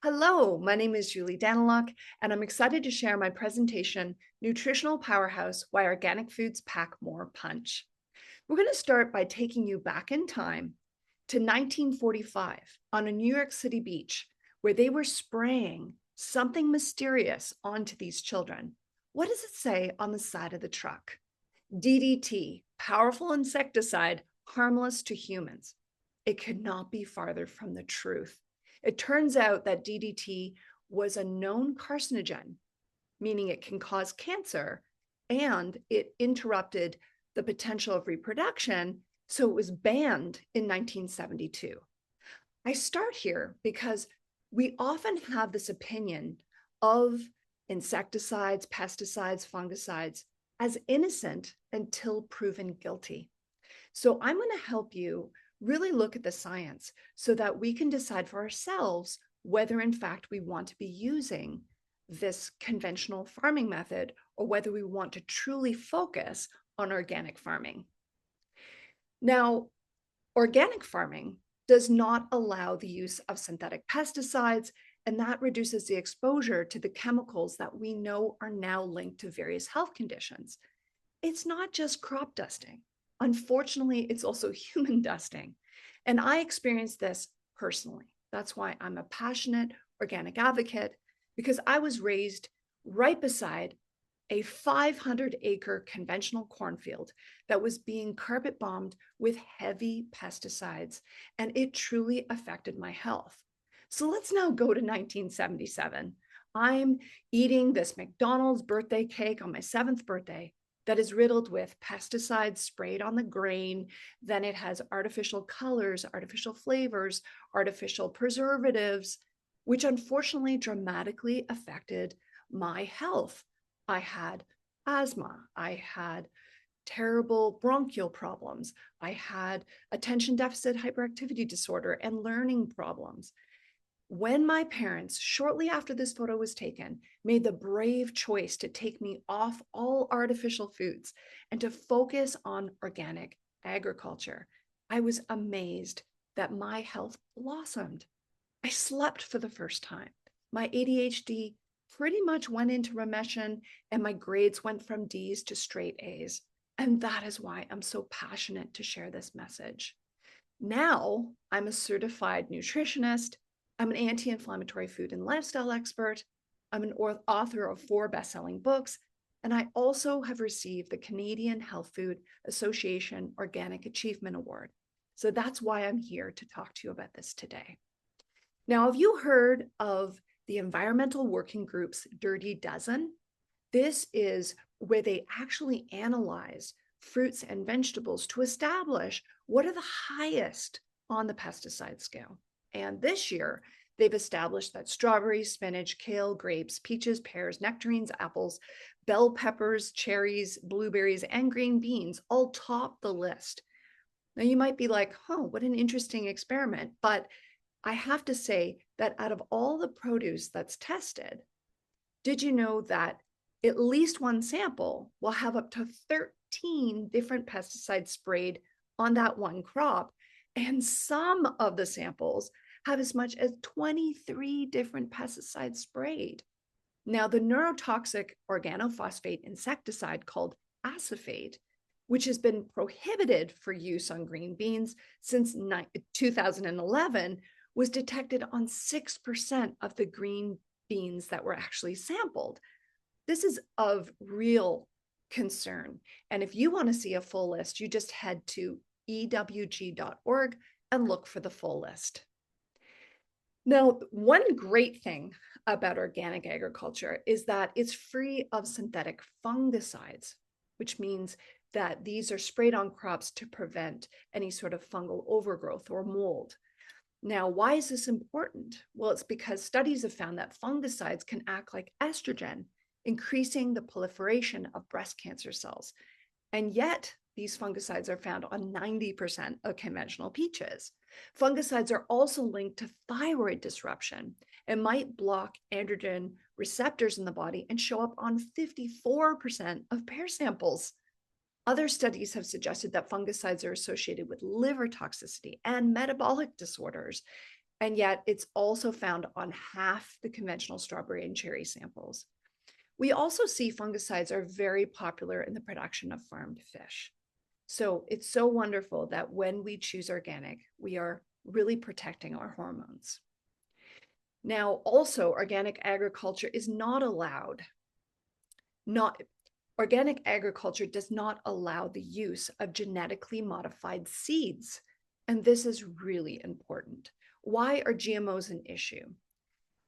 Hello, my name is Julie Daniluk, and I'm excited to share my presentation, Nutritional Powerhouse, Why Organic Foods Pack More Punch. We're going to start by taking you back in time to 1945 on a New York City beach where they were spraying something mysterious onto these children. What does it say on the side of the truck? DDT, powerful insecticide, harmless to humans. It could not be farther from the truth. It turns out that DDT was a known carcinogen, meaning it can cause cancer, and it interrupted the potential of reproduction, so it was banned in 1972. I start here because we often have this opinion of insecticides, pesticides, fungicides as innocent until proven guilty. So I'm going to help you really look at the science so that we can decide for ourselves whether in fact we want to be using this conventional farming method or whether we want to truly focus on organic farming. Now, organic farming does not allow the use of synthetic pesticides, and that reduces the exposure to the chemicals that we know are now linked to various health conditions. It's not just crop dusting. Unfortunately, it's also human dusting. And I experienced this personally. That's why I'm a passionate organic advocate, because I was raised right beside a 500-acre conventional cornfield that was being carpet bombed with heavy pesticides, and it truly affected my health. So let's now go to 1977. I'm eating this McDonald's birthday cake on my 7th birthday that is riddled with pesticides sprayed on the grain. Then it has artificial colors, artificial flavors, artificial preservatives, which unfortunately dramatically affected my health. I had asthma. I had terrible bronchial problems. I had attention deficit hyperactivity disorder and learning problems. When my parents, shortly after this photo was taken, made the brave choice to take me off all artificial foods and to focus on organic agriculture, I was amazed that my health blossomed. I slept for the first time. My ADHD pretty much went into remission, and my grades went from D's to straight A's. And that is why I'm so passionate to share this message. Now I'm a certified nutritionist. I'm an anti-inflammatory food and lifestyle expert. I'm an author of 4 best-selling books, and I also have received the Canadian Health Food Association Organic Achievement Award. So that's why I'm here to talk to you about this today. Now, have you heard of the environmental working group's Dirty Dozen? This is where they actually analyze fruits and vegetables to establish what are the highest on the pesticide scale. And this year, they've established that strawberries, spinach, kale, grapes, peaches, pears, nectarines, apples, bell peppers, cherries, blueberries, and green beans all top the list. Now, you might be like, oh, what an interesting experiment. But I have to say that out of all the produce that's tested, did you know that at least one sample will have up to 13 different pesticides sprayed on that one crop? And some of the samples have as much as 23 different pesticides sprayed. Now, the neurotoxic organophosphate insecticide called acephate, which has been prohibited for use on green beans since 2011, was detected on 6% of the green beans that were actually sampled. This is of real concern. And if you want to see a full list, you just head to EWG.org and look for the full list. Now, one great thing about organic agriculture is that it's free of synthetic fungicides, which means that these are sprayed on crops to prevent any sort of fungal overgrowth or mold. Now, why is this important? Well, it's because studies have found that fungicides can act like estrogen, increasing the proliferation of breast cancer cells. And yet, these fungicides are found on 90% of conventional peaches. Fungicides are also linked to thyroid disruption and might block androgen receptors in the body and show up on 54% of pear samples. Other studies have suggested that fungicides are associated with liver toxicity and metabolic disorders. And yet it's also found on half the conventional strawberry and cherry samples. We also see fungicides are very popular in the production of farmed fish. So it's so wonderful that when we choose organic, we are really protecting our hormones. Now, also, organic agriculture is not allowed. Organic agriculture does not allow the use of genetically modified seeds. And this is really important. Why are GMOs an issue?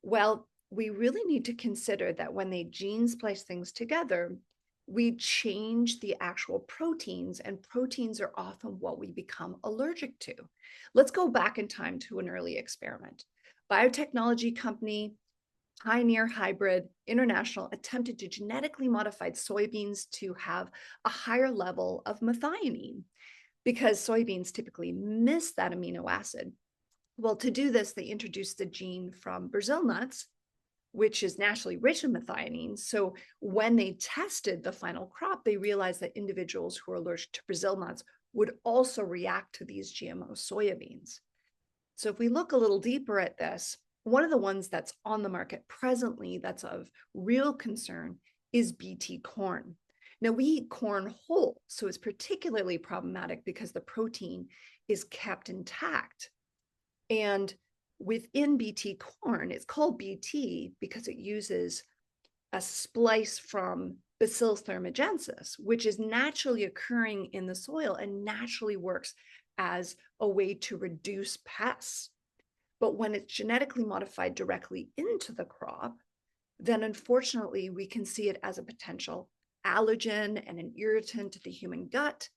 Well, we really need to consider that when they gene splice things together, we change the actual proteins, and proteins are often what we become allergic to. Let's go back in time to an early experiment. Biotechnology company Pioneer Hybrid International attempted to genetically modify soybeans to have a higher level of methionine because soybeans typically miss that amino acid. Well, to do this, they introduced the gene from Brazil nuts, which is naturally rich in methionine. So when they tested the final crop, they realized that individuals who are allergic to Brazil nuts would also react to these GMO soybeans. So if we look a little deeper at this, one of the ones that's on the market presently that's of real concern is BT corn. Now, we eat corn whole, so it's particularly problematic because the protein is kept intact. And within BT corn, it's called BT because it uses a splice from Bacillus thuringiensis, which is naturally occurring in the soil and naturally works as a way to reduce pests. But when it's genetically modified directly into the crop, then unfortunately we can see it as a potential allergen and an irritant to the human gut.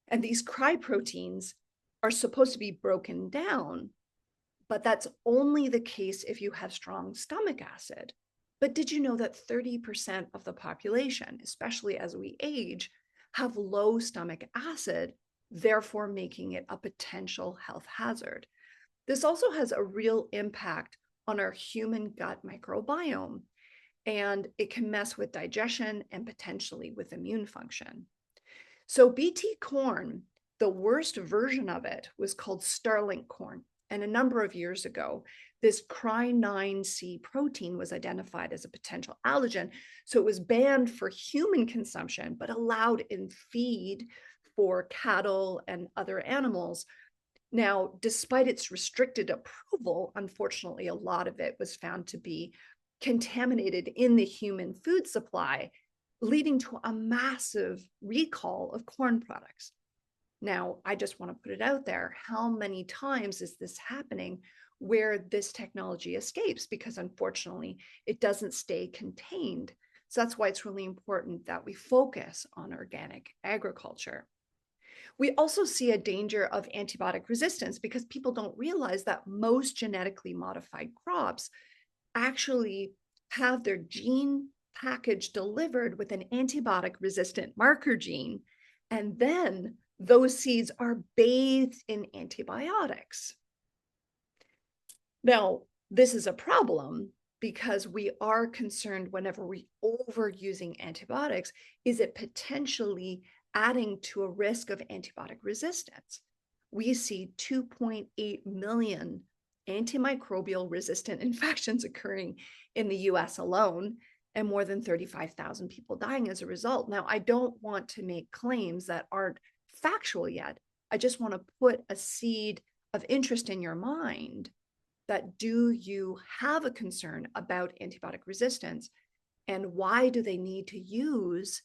And these cry proteins are supposed to be broken down, but that's only the case if you have strong stomach acid. But did you know that 30% of the population, especially as we age, have low stomach acid, therefore making it a potential health hazard? This also has a real impact on our human gut microbiome, and it can mess with digestion and potentially with immune function. So BT corn, the worst version of it was called Starlink corn. And a number of years ago, this Cry9C protein was identified as a potential allergen. So it was banned for human consumption, but allowed in feed for cattle and other animals. Now, despite its restricted approval, unfortunately, a lot of it was found to be contaminated in the human food supply, leading to a massive recall of corn products. Now, I just want to put it out there. How many times is this happening where this technology escapes? Because unfortunately, it doesn't stay contained. So that's why it's really important that we focus on organic agriculture. We also see a danger of antibiotic resistance because people don't realize that most genetically modified crops actually have their gene package delivered with an antibiotic resistant marker gene. And then those seeds are bathed in antibiotics. Now, this is a problem because we are concerned whenever we overusing antibiotics, is it potentially adding to a risk of antibiotic resistance? We see 2.8 million antimicrobial resistant infections occurring in the US alone, and more than 35,000 people dying as a result. Now, I don't want to make claims that aren't factual yet. I just want to put a seed of interest in your mind that do you have a concern about antibiotic resistance, and why do they need to use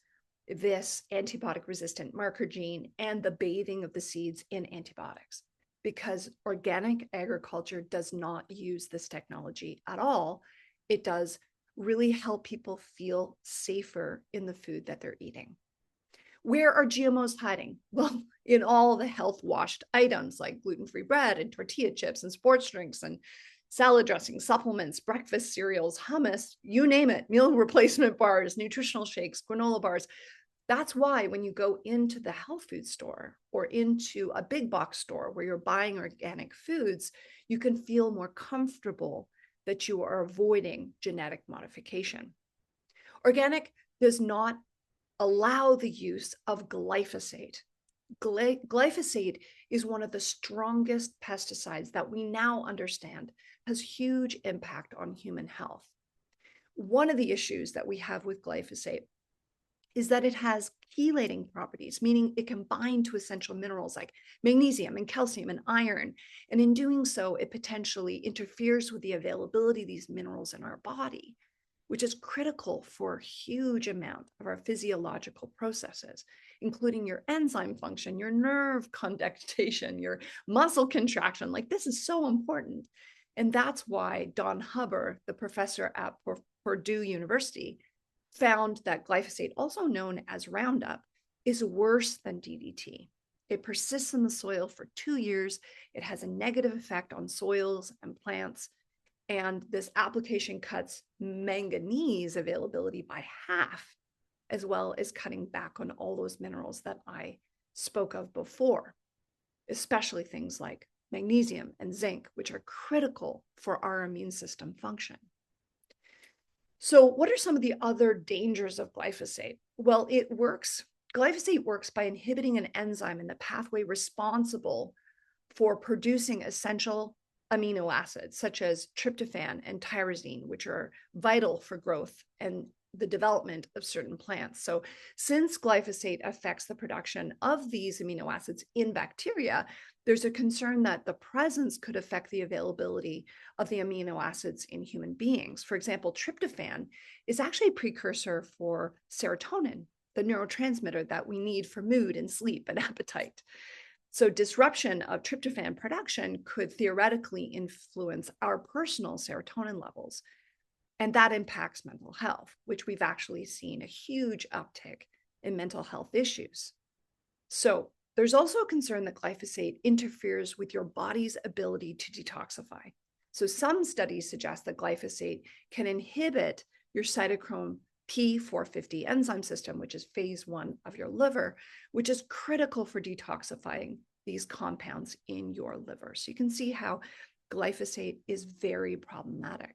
this antibiotic resistant marker gene and the bathing of the seeds in antibiotics? Because organic agriculture does not use this technology at all. It does really help people feel safer in the food that they're eating. Where are GMOs hiding? Well, in all the health washed items like gluten-free bread and tortilla chips and sports drinks and salad dressing, supplements, breakfast cereals, hummus, you name it, meal replacement bars, nutritional shakes, granola bars. That's why when you go into the health food store or into a big box store where you're buying organic foods, you can feel more comfortable that you are avoiding genetic modification. Organic does not allow the use of glyphosate. Glyphosate is one of the strongest pesticides that we now understand has huge impact on human health. One of the issues that we have with glyphosate is that it has chelating properties, meaning it can bind to essential minerals like magnesium and calcium and iron. And in doing so, it potentially interferes with the availability of these minerals in our body, which is critical for a huge amount of our physiological processes, including your enzyme function, your nerve conductation, your muscle contraction. Like, this is so important. And that's why Don Huber, the professor at Purdue University, found that glyphosate, also known as Roundup, is worse than DDT. It persists in the soil for 2 years. It has a negative effect on soils and plants. And this application cuts manganese availability by half, as well as cutting back on all those minerals that I spoke of before, especially things like magnesium and zinc, which are critical for our immune system function. So what are some of the other dangers of glyphosate? Well, glyphosate works by inhibiting an enzyme in the pathway responsible for producing essential amino acids, such as tryptophan and tyrosine, which are vital for growth and the development of certain plants. So since glyphosate affects the production of these amino acids in bacteria, there's a concern that the presence could affect the availability of the amino acids in human beings. For example, tryptophan is actually a precursor for serotonin, the neurotransmitter that we need for mood and sleep and appetite. So disruption of tryptophan production could theoretically influence our personal serotonin levels. And that impacts mental health, which we've actually seen a huge uptick in mental health issues. So there's also a concern that glyphosate interferes with your body's ability to detoxify. So some studies suggest that glyphosate can inhibit your cytochrome P450 enzyme system, which is phase 1 of your liver, which is critical for detoxifying these compounds in your liver. So you can see how glyphosate is very problematic.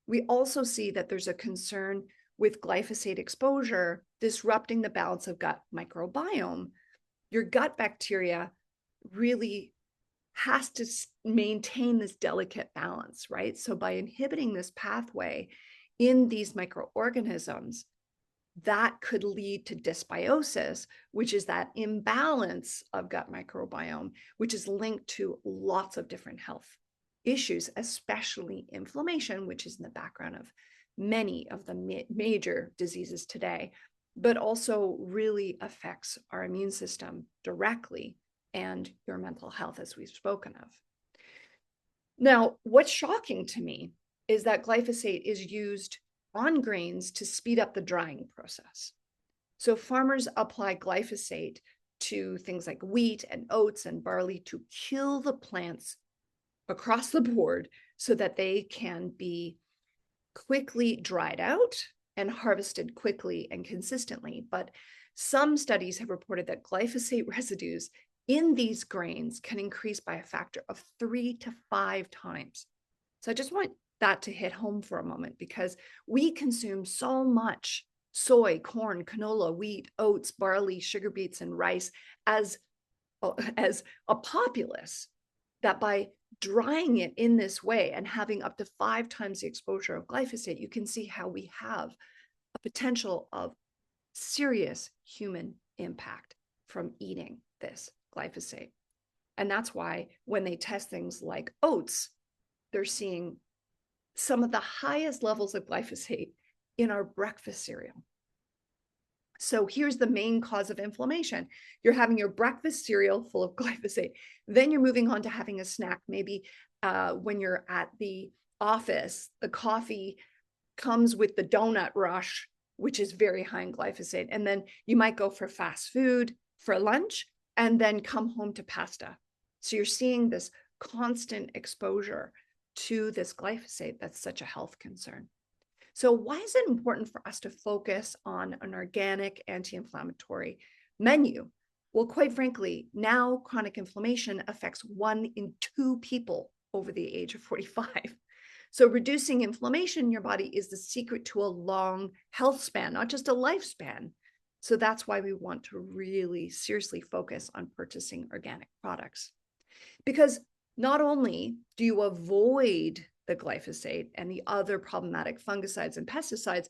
We also see that there's a concern with glyphosate exposure disrupting the balance of gut microbiome. Your gut bacteria really has to maintain this delicate balance, right? So by inhibiting this pathway in these microorganisms, that could lead to dysbiosis, which is that imbalance of gut microbiome, which is linked to lots of different health issues, especially inflammation, which is in the background of many of the major diseases today, but also really affects our immune system directly and your mental health, as we've spoken of. Now, what's shocking to me is that glyphosate is used on grains to speed up the drying process. So farmers apply glyphosate to things like wheat and oats and barley to kill the plants across the board so that they can be quickly dried out and harvested quickly and consistently. But some studies have reported that glyphosate residues in these grains can increase by a factor of 3 to 5 times. So I just want that to hit home for a moment, because we consume so much soy, corn, canola, wheat, oats, barley, sugar beets, and rice as a populace, that by drying it in this way and having up to 5 times the exposure of glyphosate, you can see how we have a potential of serious human impact from eating this glyphosate. And that's why when they test things like oats, they're seeing some of the highest levels of glyphosate in our breakfast cereal. So here's the main cause of inflammation. You're having your breakfast cereal full of glyphosate. Then you're moving on to having a snack. Maybe when you're at the office, the coffee comes with the donut rush, which is very high in glyphosate. And then you might go for fast food for lunch and then come home to pasta. So you're seeing this constant exposure to this glyphosate that's such a health concern. So why is it important for us to focus on an organic anti-inflammatory menu? Well, quite frankly, now chronic inflammation affects 1 in 2 people over the age of 45. So reducing inflammation in your body is the secret to a long health span, not just a lifespan. So that's why we want to really seriously focus on purchasing organic products. Because not only do you avoid the glyphosate and the other problematic fungicides and pesticides,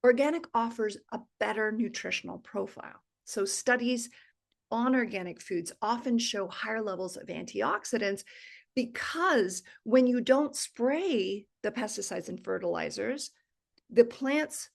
organic offers a better nutritional profile. So studies on organic foods often show higher levels of antioxidants because when you don't spray the pesticides and fertilizers, the plants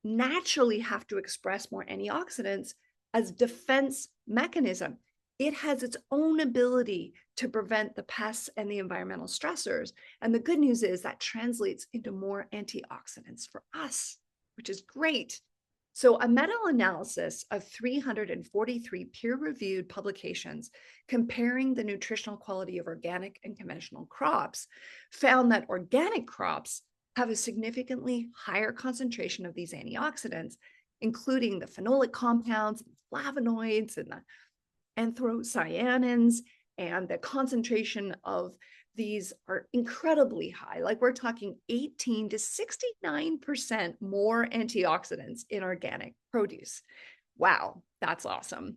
naturally have to express more antioxidants as defense mechanism. It has its own ability to prevent the pests and the environmental stressors. And the good news is that translates into more antioxidants for us, which is great. So a meta-analysis of 343 peer-reviewed publications comparing the nutritional quality of organic and conventional crops found that organic crops have a significantly higher concentration of these antioxidants, including the phenolic compounds, flavonoids, and the anthocyanins, and the concentration of these are incredibly high. Like we're talking 18 to 69% more antioxidants in organic produce. Wow, that's awesome.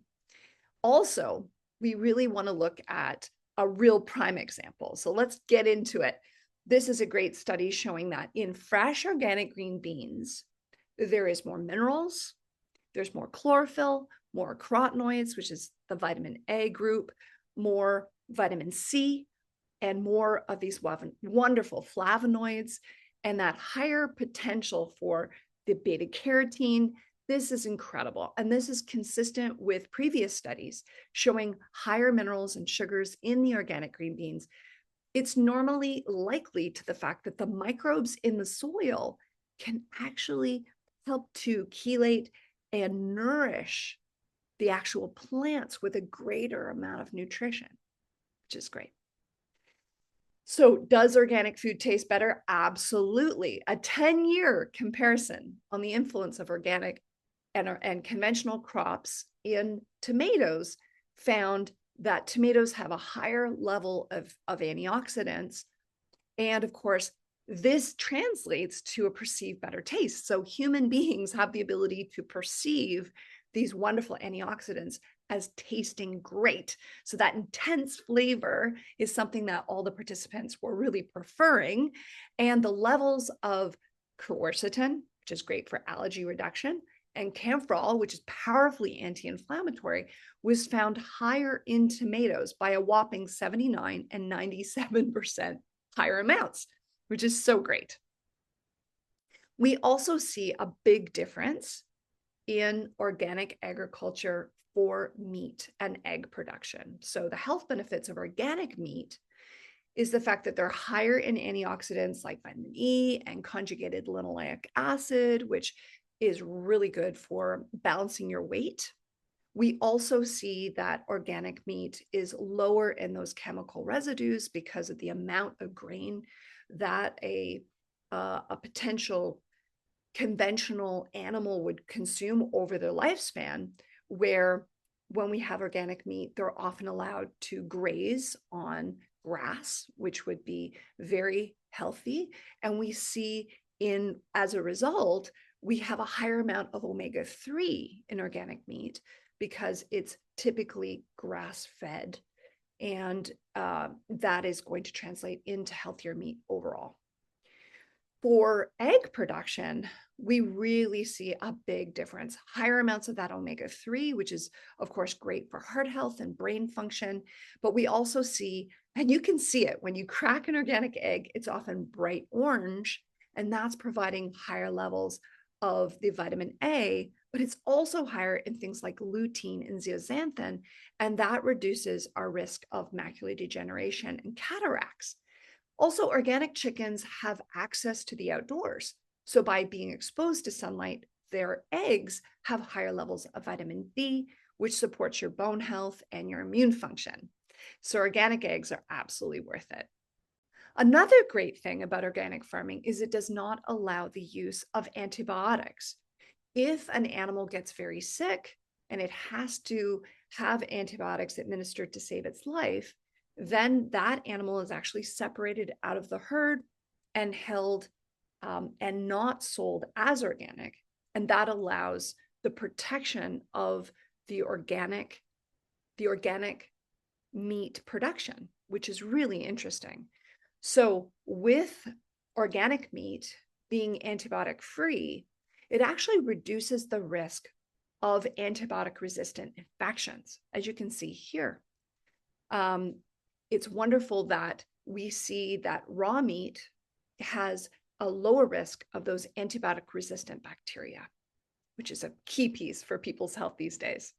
Also, we really want to look at a real prime example. So let's get into it. This is a great study showing that in fresh organic green beans, there is more minerals, there's more chlorophyll, more carotenoids, which is the vitamin A group, more vitamin C, and more of these wonderful flavonoids, and that higher potential for the beta carotene. This is incredible. And this is consistent with previous studies showing higher minerals and sugars in the organic green beans. It's normally likely to the fact that the microbes in the soil can actually help to chelate and nourish the actual plants with a greater amount of nutrition, which is great. So does organic food taste better? Absolutely. A 10-year comparison on the influence of organic and conventional crops in tomatoes found that tomatoes have a higher level of antioxidants. And of course, this translates to a perceived better taste. So human beings have the ability to perceive these wonderful antioxidants as tasting great. So that intense flavor is something that all the participants were really preferring. And the levels of quercetin, which is great for allergy reduction, and camphorol, which is powerfully anti-inflammatory, was found higher in tomatoes by a whopping 79 and 97% higher amounts, which is so great. We also see a big difference in organic agriculture for meat and egg production. So the health benefits of organic meat is the fact that they're higher in antioxidants like vitamin E and conjugated linoleic acid, which is really good for balancing your weight. We also see that organic meat is lower in those chemical residues because of the amount of grain that a potential conventional animal would consume over their lifespan, where when we have organic meat, they're often allowed to graze on grass, which would be very healthy. And we see as a result, we have a higher amount of omega-3 in organic meat because it's typically grass-fed. And that is going to translate into healthier meat overall. For egg production, we really see a big difference. Higher amounts of that omega-3, which is, of course, great for heart health and brain function. But we also see, and you can see it, when you crack an organic egg, it's often bright orange, and that's providing higher levels of the vitamin A, but it's also higher in things like lutein and zeaxanthin, and that reduces our risk of macular degeneration and cataracts. Also, organic chickens have access to the outdoors. So by being exposed to sunlight, their eggs have higher levels of vitamin D, which supports your bone health and your immune function. So organic eggs are absolutely worth it. Another great thing about organic farming is it does not allow the use of antibiotics. If an animal gets very sick and it has to have antibiotics administered to save its life, then that animal is actually separated out of the herd and held and not sold as organic. And that allows the protection of the organic meat production, which is really interesting. So with organic meat being antibiotic free, it actually reduces the risk of antibiotic resistant infections, as you can see here. It's wonderful that we see that raw meat has a lower risk of those antibiotic resistant bacteria, which is a key piece for people's health these days.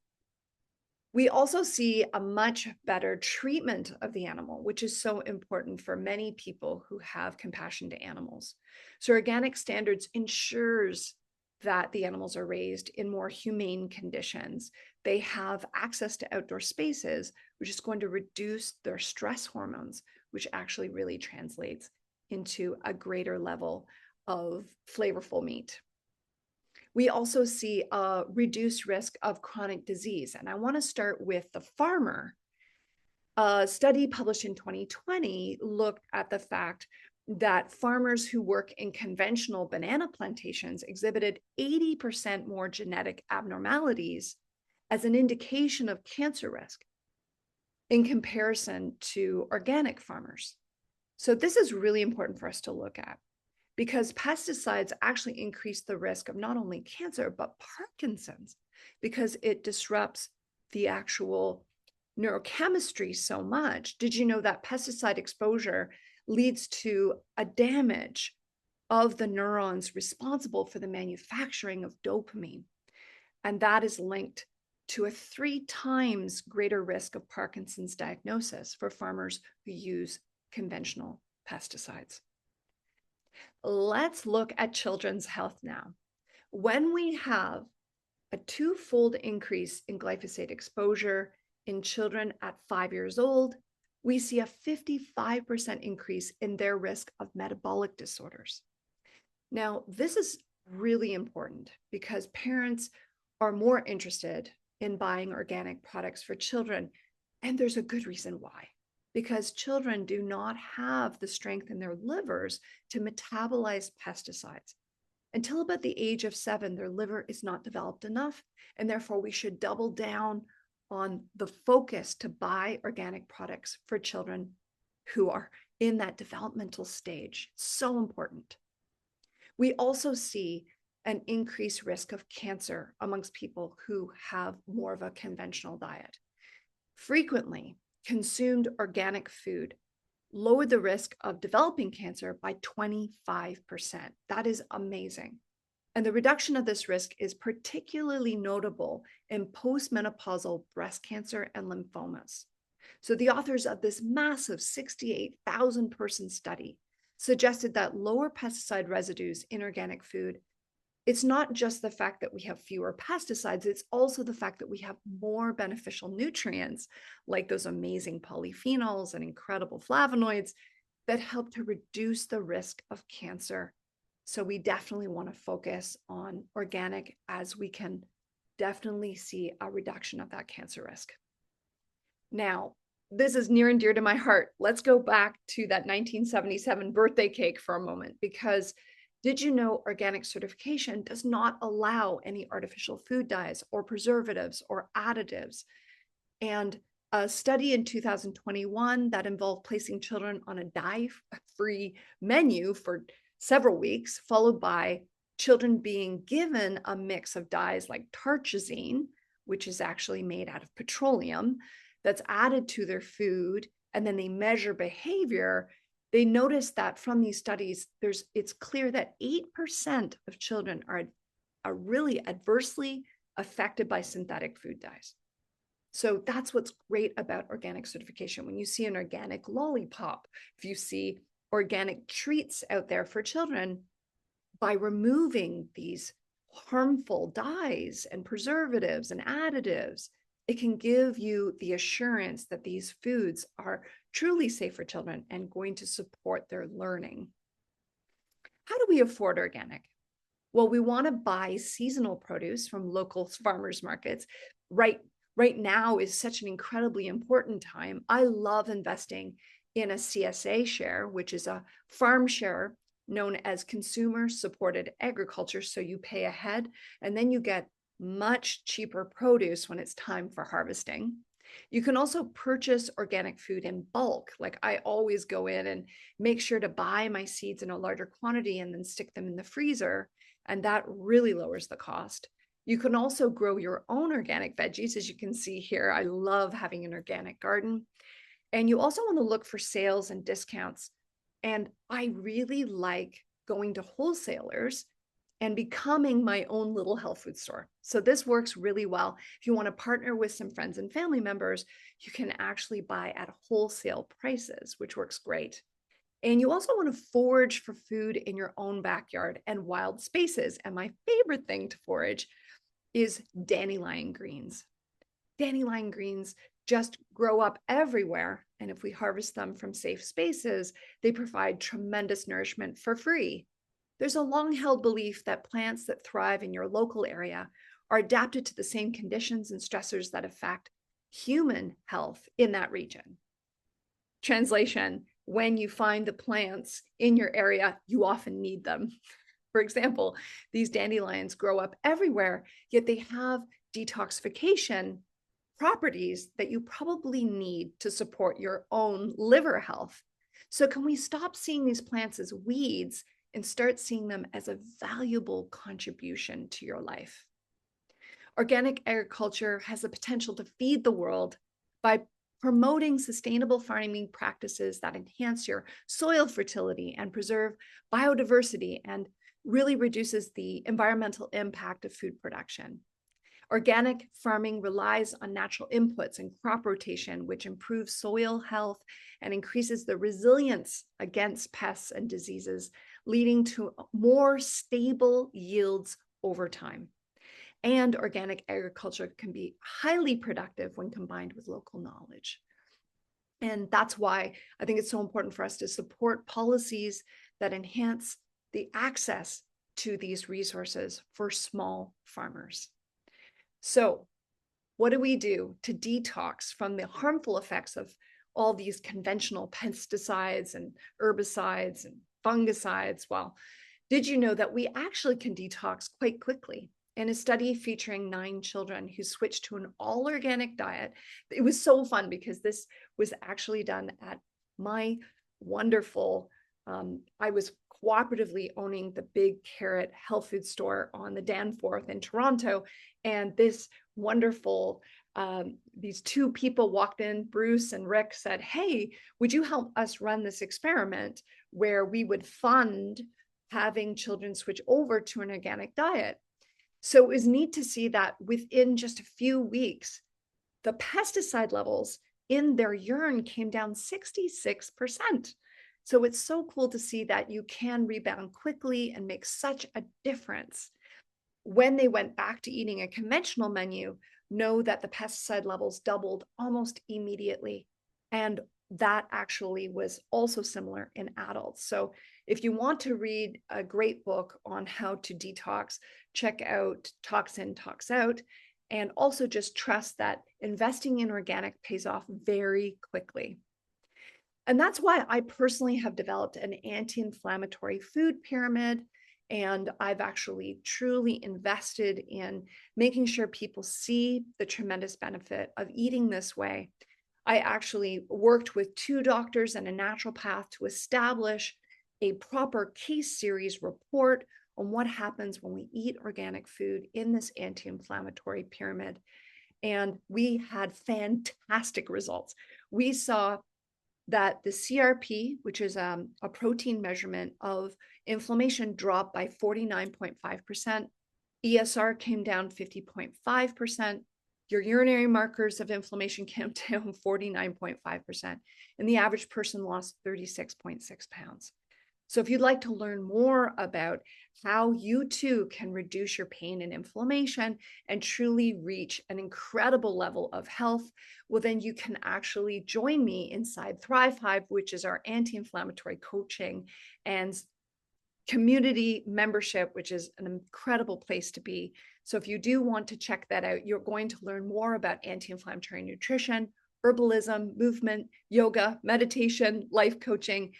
We also see a much better treatment of the animal, which is so important for many people who have compassion to animals. So organic standards ensures that the animals are raised in more humane conditions. They have access to outdoor spaces, which is going to reduce their stress hormones, which actually really translates into a greater level of flavorful meat. We also see a reduced risk of chronic disease. And I want to start with the farmer. A study published in 2020 looked at the fact that farmers who work in conventional banana plantations exhibited 80% more genetic abnormalities as an indication of cancer risk in comparison to organic farmers. So this is really important for us to look at, because pesticides actually increase the risk of not only cancer, but Parkinson's, because it disrupts the actual neurochemistry so much. Did you know that pesticide exposure leads to a damage of the neurons responsible for the manufacturing of dopamine? And that is linked to a 3 times greater risk of Parkinson's diagnosis for farmers who use conventional pesticides. Let's look at children's health now. When we have a 2-fold increase in glyphosate exposure in children at 5 years old, we see a 55% increase in their risk of metabolic disorders. Now, this is really important because parents are more interested in buying organic products for children, and there's a good reason why. Because children do not have the strength in their livers to metabolize pesticides. Until about the age of 7, their liver is not developed enough, and therefore we should double down on the focus to buy organic products for children who are in that developmental stage. It's so important. We also see an increased risk of cancer amongst people who have more of a conventional diet. Frequently, consumed organic food lowered the risk of developing cancer by 25%. That is amazing. And the reduction of this risk is particularly notable in postmenopausal breast cancer and lymphomas. So the authors of this massive 68,000 person study suggested that lower pesticide residues in organic food, it's not just the fact that we have fewer pesticides, it's also the fact that we have more beneficial nutrients like those amazing polyphenols and incredible flavonoids that help to reduce the risk of cancer. So we definitely want to focus on organic, as we can definitely see a reduction of that cancer risk. Now, this is near and dear to my heart. Let's go back to that 1977 birthday cake for a moment, because did you know organic certification does not allow any artificial food dyes or preservatives or additives? And a study in 2021 that involved placing children on a dye-free menu for several weeks, followed by children being given a mix of dyes like tartrazine, which is actually made out of petroleum, that's added to their food, and then they measure behavior. They noticed that from these studies, it's clear that 8% of children are really adversely affected by synthetic food dyes. So that's what's great about organic certification. When you see an organic lollipop, if you see organic treats out there for children, by removing these harmful dyes and preservatives and additives, it can give you the assurance that these foods are truly safe for children and going to support their learning. How do we afford organic? Well, we want to buy seasonal produce from local farmers markets. Right now is such an incredibly important time. I love investing in a CSA share, which is a farm share known as consumer supported agriculture. So you pay ahead and then you get much cheaper produce when it's time for harvesting. You can also purchase organic food in bulk. Like I always go in and make sure to buy my seeds in a larger quantity and then stick them in the freezer. And that really lowers the cost. You can also grow your own organic veggies, as you can see here. I love having an organic garden. And you also want to look for sales and discounts. And I really like going to wholesalers and becoming my own little health food store. So this works really well. If you want to partner with some friends and family members, you can actually buy at wholesale prices, which works great. And you also want to forage for food in your own backyard and wild spaces. And my favorite thing to forage is dandelion greens. Dandelion greens just grow up everywhere. And if we harvest them from safe spaces, they provide tremendous nourishment for free. There's a long-held belief that plants that thrive in your local area are adapted to the same conditions and stressors that affect human health in that region. Translation: when you find the plants in your area, you often need them. For example, these dandelions grow up everywhere, yet they have detoxification properties that you probably need to support your own liver health. So can we stop seeing these plants as weeds and start seeing them as a valuable contribution to your life? Organic agriculture has the potential to feed the world by promoting sustainable farming practices that enhance your soil fertility and preserve biodiversity and really reduces the environmental impact of food production. Organic farming relies on natural inputs and crop rotation, which improves soil health and increases the resilience against pests and diseases, leading to more stable yields over time. And organic agriculture can be highly productive when combined with local knowledge. And that's why I think it's so important for us to support policies that enhance the access to these resources for small farmers. So what do we do to detox from the harmful effects of all these conventional pesticides and herbicides and fungicides? Well, did you know that we actually can detox quite quickly? In a study featuring 9 children who switched to an all-organic diet, it was so fun because this was actually done at my wonderful, I was cooperatively owning the Big Carrot health food store on the Danforth in Toronto. And this wonderful, these 2 people walked in, Bruce and Rick, said, "Hey, would you help us run this experiment where we would fund having children switch over to an organic diet?" So it was neat to see that within just a few weeks, the pesticide levels in their urine came down 66%. So it's so cool to see that you can rebound quickly and make such a difference. When they went back to eating a conventional menu, know that the pesticide levels doubled almost immediately. And that actually was also similar in adults. So if you want to read a great book on how to detox, check out Tox In, Tox Out, and also just trust that investing in organic pays off very quickly. And that's why I personally have developed an anti-inflammatory food pyramid. And I've actually truly invested in making sure people see the tremendous benefit of eating this way. I actually worked with 2 doctors and a naturopath to establish a proper case series report on what happens when we eat organic food in this anti-inflammatory pyramid. And we had fantastic results. We saw that the CRP, which is a protein measurement of inflammation, dropped by 49.5%. ESR came down 50.5%. Your urinary markers of inflammation came down 49.5%. And the average person lost 36.6 pounds. So if you'd like to learn more about how you too can reduce your pain and inflammation and truly reach an incredible level of health, well, then you can actually join me inside Thrive Hive, which is our anti-inflammatory coaching and community membership, which is an incredible place to be. So if you do want to check that out, you're going to learn more about anti-inflammatory nutrition, herbalism, movement, yoga, meditation, life coaching,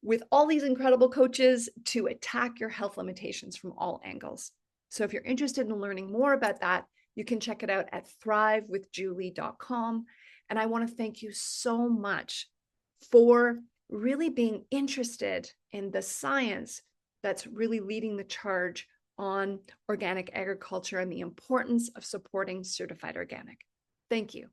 with all these incredible coaches to attack your health limitations from all angles. So if you're interested in learning more about that, you can check it out at thrivewithjulie.com. And I want to thank you so much for really being interested in the science that's really leading the charge on organic agriculture and the importance of supporting certified organic. Thank you.